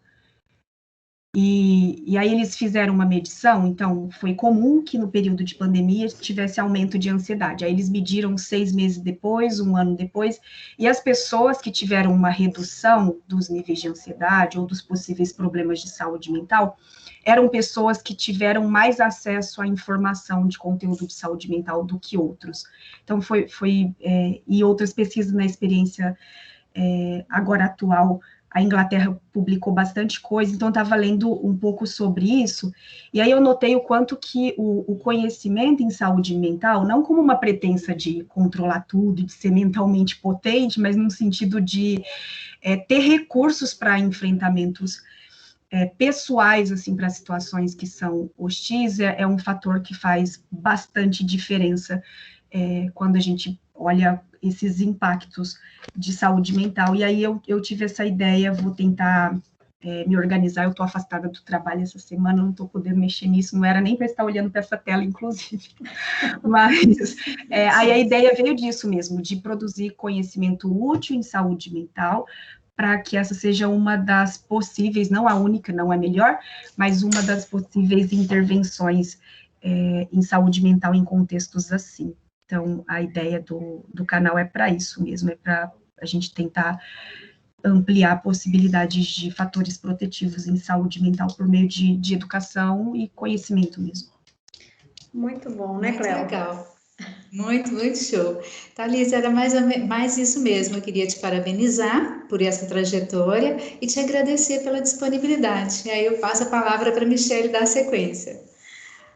E aí eles fizeram uma medição, então foi comum que no período de pandemia tivesse aumento de ansiedade. Aí eles mediram 6 meses depois, 1 ano depois, e as pessoas que tiveram uma redução dos níveis de ansiedade ou dos possíveis problemas de saúde mental, eram pessoas que tiveram mais acesso à informação de conteúdo de saúde mental do que outros. Então e outras pesquisas na experiência agora atual, a Inglaterra publicou bastante coisa, então eu estava lendo um pouco sobre isso, e aí eu notei o quanto que o conhecimento em saúde mental, não como uma pretensa de controlar tudo, de ser mentalmente potente, mas no sentido de ter recursos para enfrentamentos pessoais, assim, para situações que são hostis, é um fator que faz bastante diferença quando a gente olha esses impactos de saúde mental. E aí eu tive essa ideia, vou tentar me organizar, eu estou afastada do trabalho essa semana, não estou podendo mexer nisso, não era nem para estar olhando para essa tela, inclusive. Mas aí a ideia veio disso mesmo, de produzir conhecimento útil em saúde mental, para que essa seja uma das possíveis, não a única, não a melhor, mas uma das possíveis intervenções em saúde mental em contextos assim. Então, a ideia do canal é para isso mesmo, é para a gente tentar ampliar possibilidades de fatores protetivos em saúde mental por meio de educação e conhecimento mesmo. Muito bom, né, Cléo? Muito legal. Muito, muito show. Thalys, era mais isso mesmo. Eu queria te parabenizar por essa trajetória e te agradecer pela disponibilidade. E aí eu passo a palavra para a Michelle dar sequência.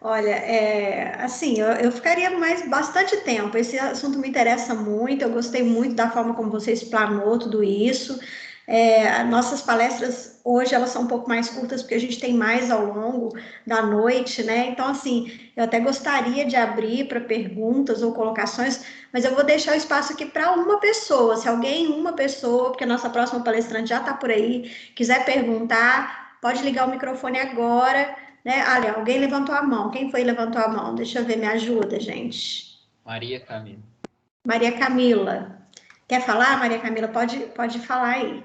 Olha, assim, eu ficaria mais bastante tempo. Esse assunto me interessa muito. Eu gostei muito da forma como você explanou tudo isso. Nossas palestras hoje elas são um pouco mais curtas porque a gente tem mais ao longo da noite, né? Então, assim, eu até gostaria de abrir para perguntas ou colocações, mas eu vou deixar o espaço aqui para uma pessoa. Se uma pessoa, porque a nossa próxima palestrante já está por aí, quiser perguntar, pode ligar o microfone agora. Né? Olha, alguém levantou a mão. Quem foi que levantou a mão? Deixa eu ver, me ajuda, gente. Maria Camila. Maria Camila. Quer falar, Maria Camila? Pode falar aí.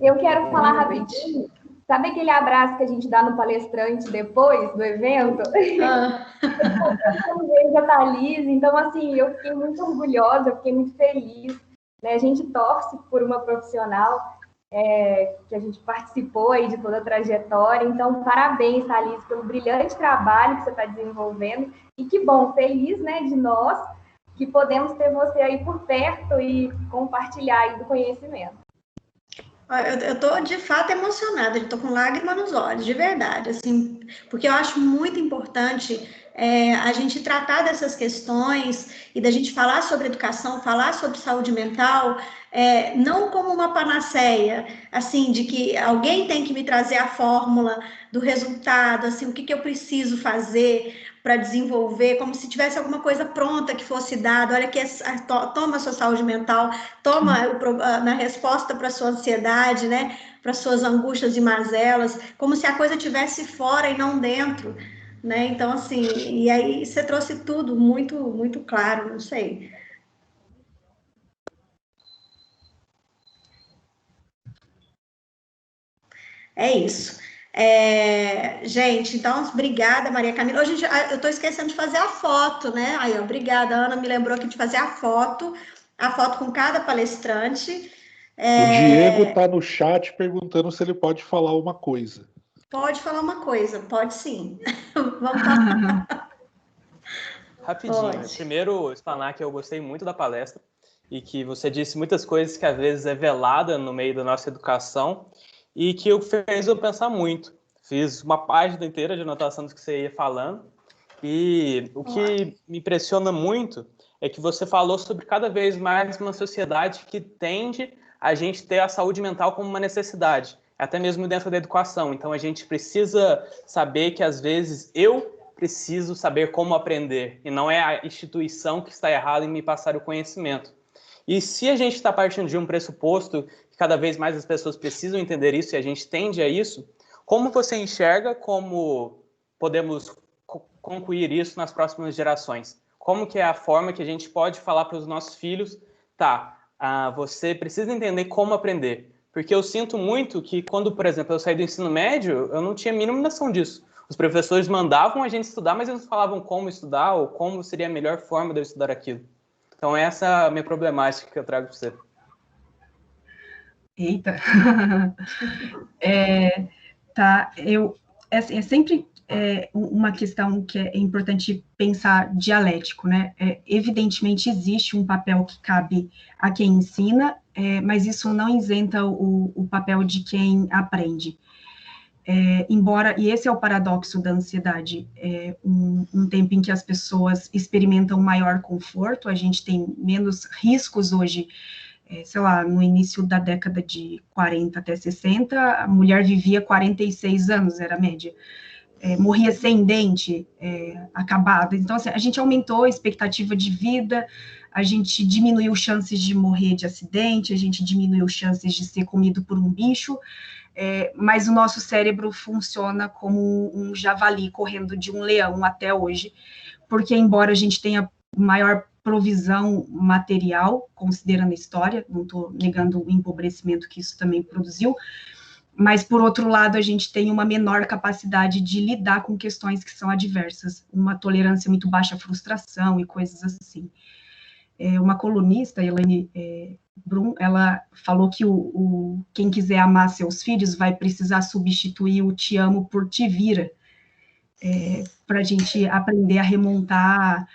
Eu quero falar rapidinho. Sabe aquele abraço que a gente dá no palestrante depois do evento? Eu a Thalys, então, assim, eu fiquei muito orgulhosa, eu fiquei muito feliz. Né? A gente torce por uma profissional que a gente participou aí de toda a trajetória. Então, parabéns, Thalys, pelo brilhante trabalho que você está desenvolvendo. E que bom, feliz, né, de nós, que podemos ter você aí por perto e compartilhar aí do conhecimento. Eu tô de fato emocionada, eu tô com lágrima nos olhos, de verdade, assim, porque eu acho muito importante a gente tratar dessas questões e da gente falar sobre educação, falar sobre saúde mental, não como uma panaceia, assim, de que alguém tem que me trazer a fórmula do resultado, assim, o que eu preciso fazer para desenvolver, como se tivesse alguma coisa pronta que fosse dada, olha que toma a sua saúde mental, toma na resposta para a sua ansiedade, né, para suas angústias e mazelas, como se a coisa estivesse fora e não dentro, né, então assim, e aí você trouxe tudo muito, muito claro, não sei. É isso. Gente, então, obrigada, Maria Camila. Hoje eu estou esquecendo de fazer a foto, né? Aí, obrigada, Ana me lembrou aqui de fazer a foto com cada palestrante. O Diego está no chat perguntando se ele pode falar uma coisa. Pode falar uma coisa, pode sim. Vamos falar. Rapidinho. Pode. Primeiro, explanar que eu gostei muito da palestra e que você disse muitas coisas que às vezes é velada no meio da nossa educação e que fez eu pensar muito. Fiz uma página inteira de anotação do que você ia falando e o que me impressiona muito é que você falou sobre cada vez mais uma sociedade que tende a gente ter a saúde mental como uma necessidade. até mesmo dentro da educação. Então, a gente precisa saber que, às vezes, eu preciso saber como aprender, e não é a instituição que está errada em me passar o conhecimento. E se a gente está partindo de um pressuposto que cada vez mais as pessoas precisam entender isso, e a gente tende a isso, como você enxerga como podemos concluir isso nas próximas gerações? Como que é a forma que a gente pode falar para os nossos filhos, você precisa entender como aprender? Porque eu sinto muito que quando, por exemplo, eu saí do ensino médio, eu não tinha a mínima noção disso. Os professores mandavam a gente estudar, mas eles não falavam como estudar ou como seria a melhor forma de eu estudar aquilo. Então, essa é a minha problemática que eu trago para você. Eita! É sempre uma questão que é importante pensar dialético, né? Evidentemente, existe um papel que cabe a quem ensina, mas isso não isenta o papel de quem aprende. Embora, e esse é o paradoxo da ansiedade, um tempo em que as pessoas experimentam maior conforto, a gente tem menos riscos hoje, sei lá, no início da década de 40 até 60, a mulher vivia 46 anos, era a média, morria sem dente, acabada. Então, assim, a gente aumentou a expectativa de vida, a gente diminuiu chances de morrer de acidente, a gente diminuiu chances de ser comido por um bicho, mas o nosso cérebro funciona como um javali correndo de um leão até hoje, porque embora a gente tenha maior provisão material, considerando a história, não estou negando o empobrecimento que isso também produziu, mas, por outro lado, a gente tem uma menor capacidade de lidar com questões que são adversas, uma tolerância muito baixa à frustração e coisas assim. Uma colunista, Elaine Brum, ela falou que quem quiser amar seus filhos vai precisar substituir o te amo por te vira, para a gente aprender a remontar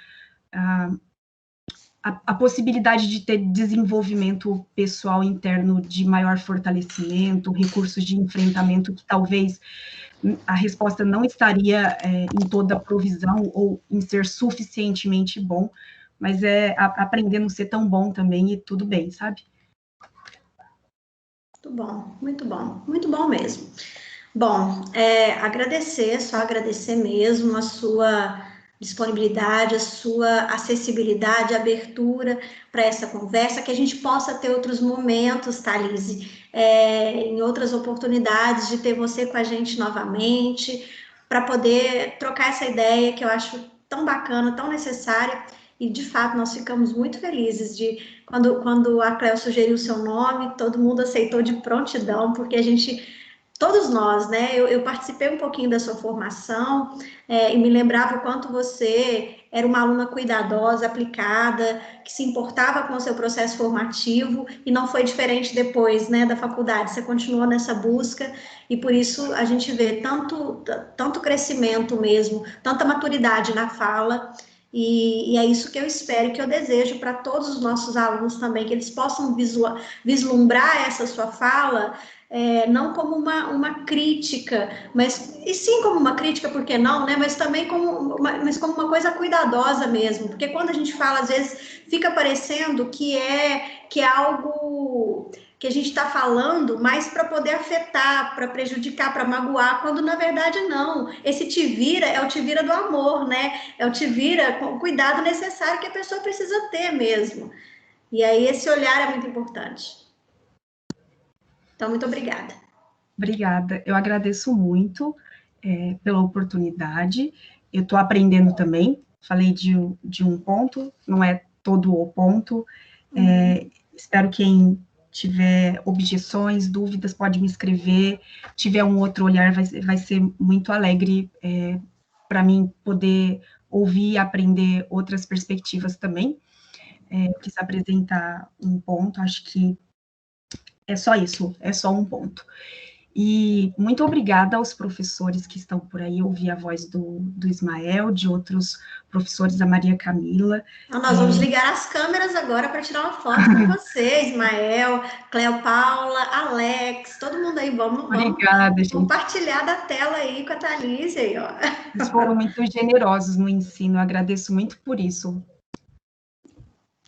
a possibilidade de ter desenvolvimento pessoal interno de maior fortalecimento, recursos de enfrentamento que talvez a resposta não estaria em toda a provisão ou em ser suficientemente bom, mas aprender a não ser tão bom também e tudo bem, sabe? Muito bom mesmo. Bom, só agradecer mesmo a sua disponibilidade, a sua acessibilidade, abertura para essa conversa, que a gente possa ter outros momentos, Thalise, em outras oportunidades de ter você com a gente novamente, para poder trocar essa ideia que eu acho tão bacana, tão necessária, e de fato nós ficamos muito felizes de quando a Cléo sugeriu o seu nome, todo mundo aceitou de prontidão, porque a gente... Todos nós, né? Eu participei um pouquinho da sua formação e me lembrava o quanto você era uma aluna cuidadosa, aplicada, que se importava com o seu processo formativo e não foi diferente depois, né, da faculdade. Você continuou nessa busca e por isso a gente vê tanto crescimento mesmo, tanta maturidade na fala. E é isso que eu espero, que eu desejo para todos os nossos alunos também, que eles possam vislumbrar essa sua fala não como uma crítica, e sim como uma crítica, por que não, né? Mas também como uma coisa cuidadosa mesmo, porque quando a gente fala, às vezes, fica parecendo que é algo que a gente está falando mais para poder afetar, para prejudicar, para magoar, quando na verdade não. Esse te vira é o te vira do amor, né? É o te vira com o cuidado necessário que a pessoa precisa ter mesmo. E aí esse olhar é muito importante. Então, muito obrigada. Obrigada. Eu agradeço muito pela oportunidade. Eu estou aprendendo também. Falei de um ponto, não é todo o ponto. Espero que quem tiver objeções, dúvidas, pode me escrever. Tiver um outro olhar, vai ser muito alegre para mim poder ouvir e aprender outras perspectivas também. Quis apresentar um ponto, acho que é só isso, é só um ponto. E muito obrigada aos professores que estão por aí, eu ouvi a voz do Ismael, de outros professores, a Maria Camila. Nós vamos ligar as câmeras agora para tirar uma foto com você, Ismael, Cleo Paula, Alex, todo mundo aí, vamos compartilhar da tela aí com a Thalise aí, ó. Eles foram muito generosos no ensino, eu agradeço muito por isso.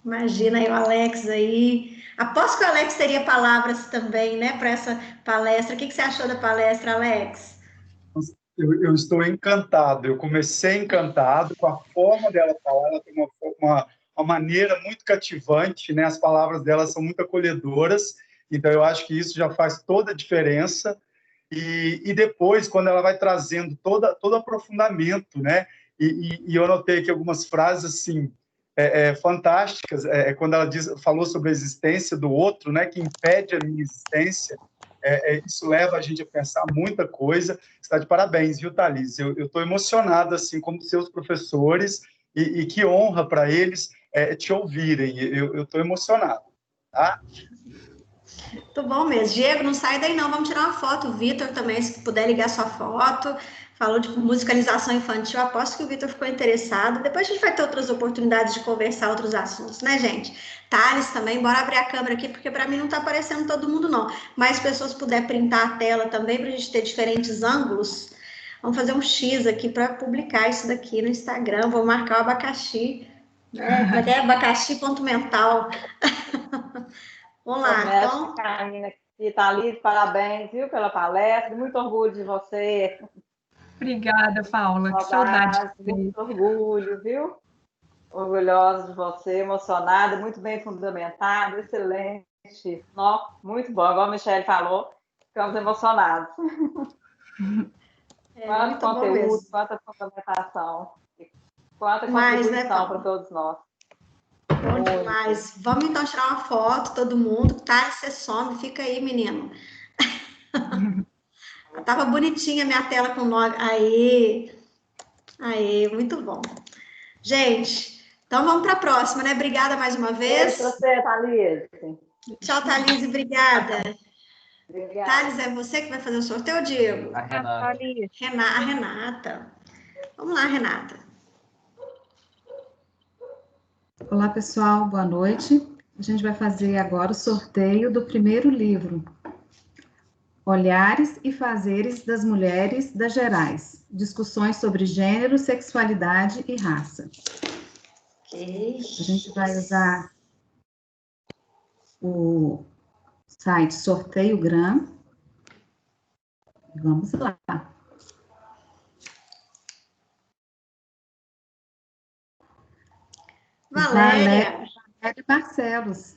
Imagina aí o Alex aí, Aposto que o Alex teria palavras também, né, para essa palestra. O que você achou da palestra, Alex? Eu estou encantado. Eu comecei encantado com a forma dela falar. Ela tem uma maneira muito cativante, né? As palavras dela são muito acolhedoras. Então, eu acho que isso já faz toda a diferença. E depois, quando ela vai trazendo todo aprofundamento, né? E eu anotei aqui algumas frases assim fantásticas. Quando ela falou sobre a existência do outro, né? Que impede a minha existência. Isso leva a gente a pensar muita coisa. Você está de parabéns, viu, Thalys? Eu estou emocionado, assim como seus professores, e que honra para eles te ouvirem. Eu estou emocionado, tá? Muito bom mesmo. Diego, não sai daí não, vamos tirar uma foto. O Vitor também, se puder ligar sua foto. Falou de musicalização infantil, aposto que o Vitor ficou interessado. Depois a gente vai ter outras oportunidades de conversar outros assuntos, né, gente? Thales também, bora abrir a câmera aqui, porque para mim não está aparecendo todo mundo, não. Mais pessoas puder printar a tela também, para a gente ter diferentes ângulos. Vamos fazer um X aqui para publicar isso daqui no Instagram. Vou marcar o abacaxi, né? Até abacaxi.mental. Vamos lá, então... E Thalys, parabéns, viu, pela palestra. Muito orgulho de você. Obrigada, Paula. Que saudade. Muito orgulho, viu? Orgulhosa de você, emocionada, muito bem fundamentada, excelente. Não, muito bom. Igual a Michelle falou, ficamos emocionados. Quanto conteúdo, quanta fundamentação, quanta contribuição para todos nós. Bom demais. Vamos então tirar uma foto, todo mundo. Tá, você some, fica aí, menino. Tava bonitinha a minha tela com 9. Aí, muito bom. Gente, então vamos para a próxima, né? Obrigada mais uma vez. Beijo pra você, Thalys. Tchau, Thalys, obrigada. Obrigada. Thales, é você que vai fazer o sorteio, Diego? A Renata. A Renata. Vamos lá, Renata. Olá, pessoal, boa noite. A gente vai fazer agora o sorteio do primeiro livro, Olhares e Fazeres das Mulheres das Gerais, discussões sobre gênero, sexualidade e raça. Okay. A gente vai usar o site Sorteiogram. Vamos lá. Valéria Barcelos.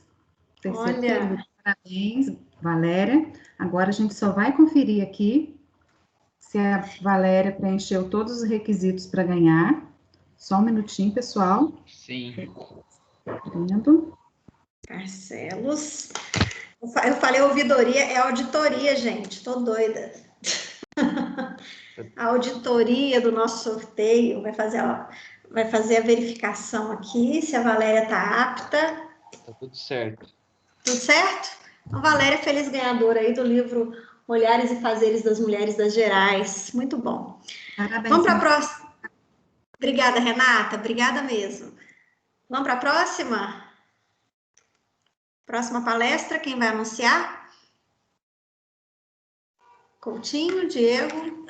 Olha. Parabéns, Valéria. Agora a gente só vai conferir aqui se a Valéria preencheu todos os requisitos para ganhar. Só um minutinho, pessoal. Sim. Lindo. Barcelos. Eu falei ouvidoria, é auditoria, gente. Tô doida. A auditoria do nosso sorteio vai fazer a verificação aqui, se a Valéria está apta. Tá tudo certo. Tudo certo? Então, Valéria, feliz ganhadora aí do livro Olhares e Fazeres das Mulheres das Gerais. Muito bom. Parabéns. Vamos para a próxima. Obrigada, Renata. Obrigada mesmo. Vamos para a próxima? Próxima palestra, quem vai anunciar? Coutinho, Diego.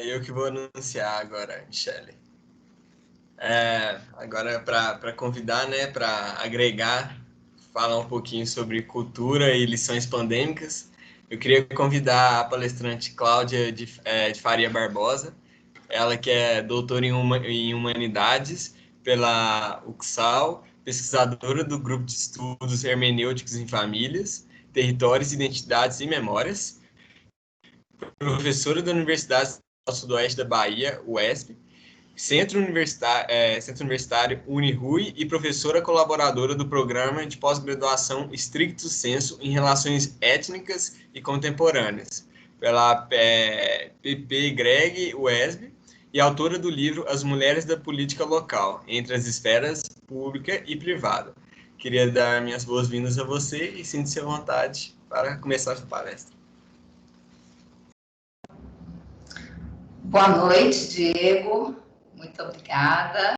Eu que vou anunciar agora, Michele. Agora, para convidar, né, para agregar, falar um pouquinho sobre cultura e lições pandêmicas, eu queria convidar a palestrante Cláudia de Faria Barbosa, ela que é doutora em Humanidades pela UCSAL, pesquisadora do Grupo de Estudos Hermenêuticos em Famílias, Territórios, Identidades e Memórias, professora da Universidade do Sudoeste da Bahia, UESP, Centro Universitário Unirui e professora colaboradora do Programa de Pós-Graduação Stricto Sensu em Relações Étnicas e Contemporâneas, pela PPGREG UESB, e autora do livro As Mulheres da Política Local, entre as esferas pública e privada. Queria dar minhas boas-vindas a você e sinta-se à vontade para começar a palestra. Boa noite, Diego. Muito obrigada.